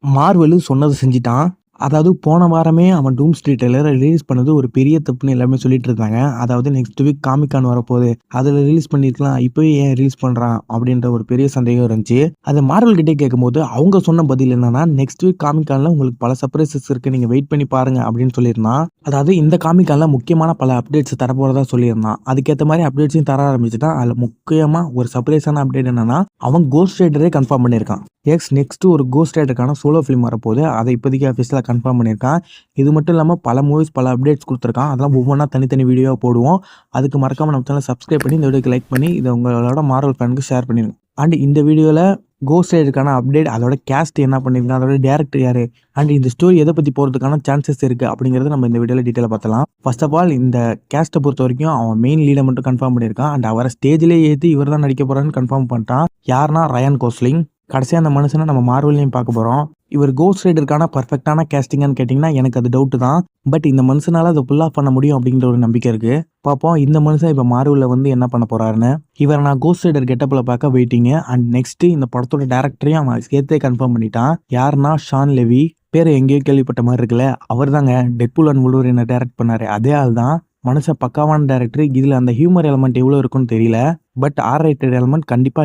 Marvel சொன்னது செஞ்சுட்டான். அதாவது போன வாரமே அவன் டூம்ஸ்டே ட்ரெய்லர ரிலீஸ் பண்ணது ஒரு பெரிய தப்புன்னு எல்லாமே சொல்லிட்டு இருந்தாங்க. அதாவது நெக்ஸ்ட் வீக் காமிக் கான் வரப்போகுது. அதில ரிலீஸ் பண்ணியிருக்கலாம். இப்பவே ஏன் ரிலீஸ் பண்றான்? அப்படின்ற ஒரு பெரிய சந்தேகம் இருந்துச்சு. அத மார்வல் கிட்டயே கேட்கும்போது, அவங்க சொன்ன பதில் என்னன்னா, நெக்ஸ்ட் வீக் காமிக் கான்ல உங்களுக்கு பல சர்ப்ரைசஸ் இருக்கு. நீங்க வெயிட் பண்ணி பாருங்க அப்படின்னு சொல்லியிருந்தான். அதாவது இந்த காமிக் கான்ல முக்கியமான பல அப்டேட்ஸ் தரப்போறதா சொல்லியிருந்தான். அதுக்கேத்த மாரி அப்டேட்ஸையும் தர ஆரம்பிச்சுட்டான். அதில முக்கியமா ஒரு சர்ப்ரைஸான அப்டேட் என்னன்னா, அவன் கோஸ்ட் ரைடரே கன்ஃபார்ம் பண்ணியிருக்கான். நெக்ஸ்ட் ஒரு கோஸ்ட் ரைடருக்கான சோலோ ஃபிலிம் வரப்போகுது. அதை இப்போதைக்கு அஃபிஷியலா கன்ஃபார்ம் பண்ணியிருக்கான். இது மட்டும் இல்லாம பல மூவிஸ், பல அப்டேட்ஸ் குடுத்துருக்கான். அதெல்லாம் ஒவ்வொன்னா தனித்தனி வீடியோவா போடுவோம். அதுக்கு மறக்காம நம்ம சேனல சப்ஸ்கிரைப் பண்ணி, இந்த வீடியோக்கு லைக் பண்ணி, இத உங்களோட மார்வல் ஃபேனுக்கு ஷேர் பண்ணிருங்க. அண்ட் இந்த வீடியோல கோஸ்ட் ரைடருக்கான அப்டேட், அதோட கேஸ்ட் என்ன பண்ணியிருக்கான், அதோட டைரக்டர் யாரு, அண்ட் இந்த ஸ்டோரி எத பத்தி போறதுக்கான சான்சஸ் இருக்கு அப்படிங்கிறத நம்ம இந்த வீடியோல டீடைலா பார்த்தலாம். ஃபர்ஸ்ட் ஆஃப் ஆல் இந்த கேஸ்ட்ட பொறுத்தவரைக்கும் அவன் மெயின் லீட மட்டும் கன்ஃபார்ம் பண்ணியிருக்கான். அண்ட் அவர ஸ்டேஜ்லயே ஏத்தி இவர் தான் நடிக்க போறாருன்னு கன்ஃபார்ம் பண்ணிட்டான். யாருன்னா ரயான் கோஸ்லிங். கடைசியா அந்த மனுஷன நம்ம மார்வெல்லயும் பார்க்க போறோம். இவர் கோஸ்ட் ரைடருக்கான பெர்ஃபெக்ட்டான கேஸ்டிங்கான்னு கேட்டீங்கன்னா, எனக்கு அது டவுட் தான். பட் இந்த மனுஷனால அத புல் ஆஃப் பண்ண முடியும் அப்படிங்கிற ஒரு நம்பிக்கை இருக்கு. பார்ப்போம் இந்த மனுஷன் இப்ப மார்வெல்ல வந்து என்ன பண்ண போறாருன்னு. இவர நான் கோஸ்ட் ரைடர் கெட்டப்ல பார்க்க வெயிட்டிங். அண்ட் நெக்ஸ்ட் இந்த படத்தோட டைரக்டரையும் அவன் சேர்த்தே கன்ஃபார்ம் பண்ணிட்டான். யாருன்னா ஷான் லெவி. பேரு எங்கேயோ கேள்விப்பட்ட மாதிரி இருக்குல்ல. அவர் தாங்க டெட்பூல் அண்ட் வுல்வரீனை டைரக்ட் பண்ணாரு. அதே ஆள் தான். மனுஷன் பக்காவான டைரக்டர். இதுல அந்த ஹியூமர் எலமெண்ட் எவ்வளவு இருக்குன்னு தெரியல. பட் ஆர் ரேட்டட் எலமெண்ட் கண்டிப்பா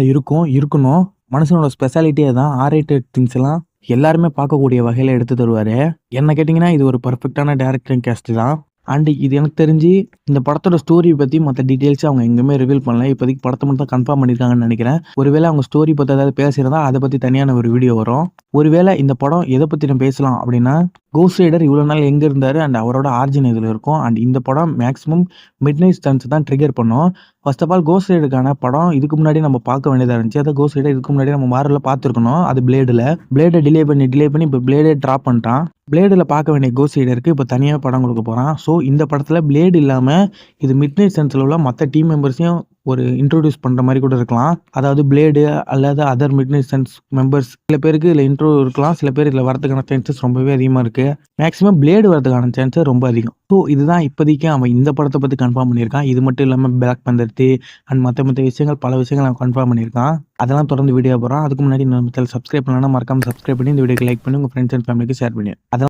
இருக்கணும். மனுஷனோட ஸ்பெஷாலிட்டியே தான். ஆர் ரேட்டட் திங்ஸ் எல்லாம் எல்லாருமே பார்க்கக்கூடிய வகையில எடுத்து தருவாரு. என்ன கேட்டீங்கன்னா, இது ஒரு பெர்ஃபெக்ட்டான டைரக்டர் கேஸ்ட் தான். அண்ட் இது எனக்கு தெரிஞ்சு இந்த படத்தோட ஸ்டோரி பத்தி மற்ற டீடைல்ஸ் அவங்க எங்கேயுமே ரிவீல் பண்ணல. இப்போதைக்கு படத்தை மட்டும் தான் கன்ஃபார்ம் பண்ணியிருக்காங்கன்னு நினைக்கிறேன். ஒருவேளை அவங்க ஸ்டோரி பத்தி ஏதாவது பேசியிருந்தா அதை பத்தி தனியான ஒரு வீடியோ வரும். ஒருவேளை இந்த படம் எதை பத்தி நம்ம பேசலாம் அப்படின்னா, கோஸ்ட் ரைடர் இவ்வளவு நாள் எங்க இருந்தாரு அண்ட் அவரோட ஆரிஜின் இதுல இருக்கும். அண்ட் இந்த படம் மேக்ஸிமம் மிட் நைட் ஸ்டன்ஸ் தான் ட்ரிகர் பண்ணும். ஃபர்ஸ்ட் ஆஃப் ஆல் கோஸ்ட் ரைடருக்கான படம் இதுக்கு முன்னாடி நம்ம பார்க்க வேண்டியதா இருந்துச்சு. அதான் கோஸ்ட் ரைடர் இதுக்கு முன்னாடி நம்ம மார்வெல்ல பார்த்துருக்கணும். அது பிளேடை டிலே பண்ணி இப்போ பிளேடே ட்ராப் பண்ணிட்டான். பிளேடுல பார்க்க வேண்டிய கோஸ்ட் ரைடருக்கு இப்போ தனியாக படம் கொடுக்க போறான். ஸோ இந்த படத்துல பிளேடு இல்லாம இது மிட் நைட் ஸ்டன்ஸ்ல உள்ள மற்ற டீம் மெம்பர்ஸையும் ஒரு இன்ட்ரோடியூஸ் பண்ற மாதிரி கூட இருக்கலாம். அதாவது பிளேடு அல்லது other mid night stunts members சில பேருக்கு இதுல இன்ட்ரோ இருக்கலாம். சில பேர் இதுல வரதுக்கான சான்சஸ் ரொம்பவே அதிகமா இருக்கு. மேக்ஸிமம் பிளேடு வரதுக்கான சான்சஸ் ரொம்ப அதிகம். ஸோ இதுதான் இப்போதைக்கு அவன் இந்த படத்தை பத்தி கன்ஃபார்ம் பண்ணியிருக்கான். இது மட்டும் இல்லாம பிளாக் பந்தர் அண்ட் மற்ற விஷயங்கள் பல விஷயங்கள் அவன் கன்ஃபார்ம் பண்ணியிருக்கான். அதெல்லாம் தொடர்ந்து வீடியோ போடுறான். அதுக்கு முன்னாடி நம்ம சேனல் சப்ஸ்கிரைப் பண்ணலாம். மறக்காம சப்ஸ்கிரைப் பண்ணி இந்த வீடியோக்கு லைக் பண்ணி உங்க ஃப்ரெண்ட்ஸ் அண்ட் ஃபேமிலிக்கு ஷேர் பண்ணி அதெல்லாம்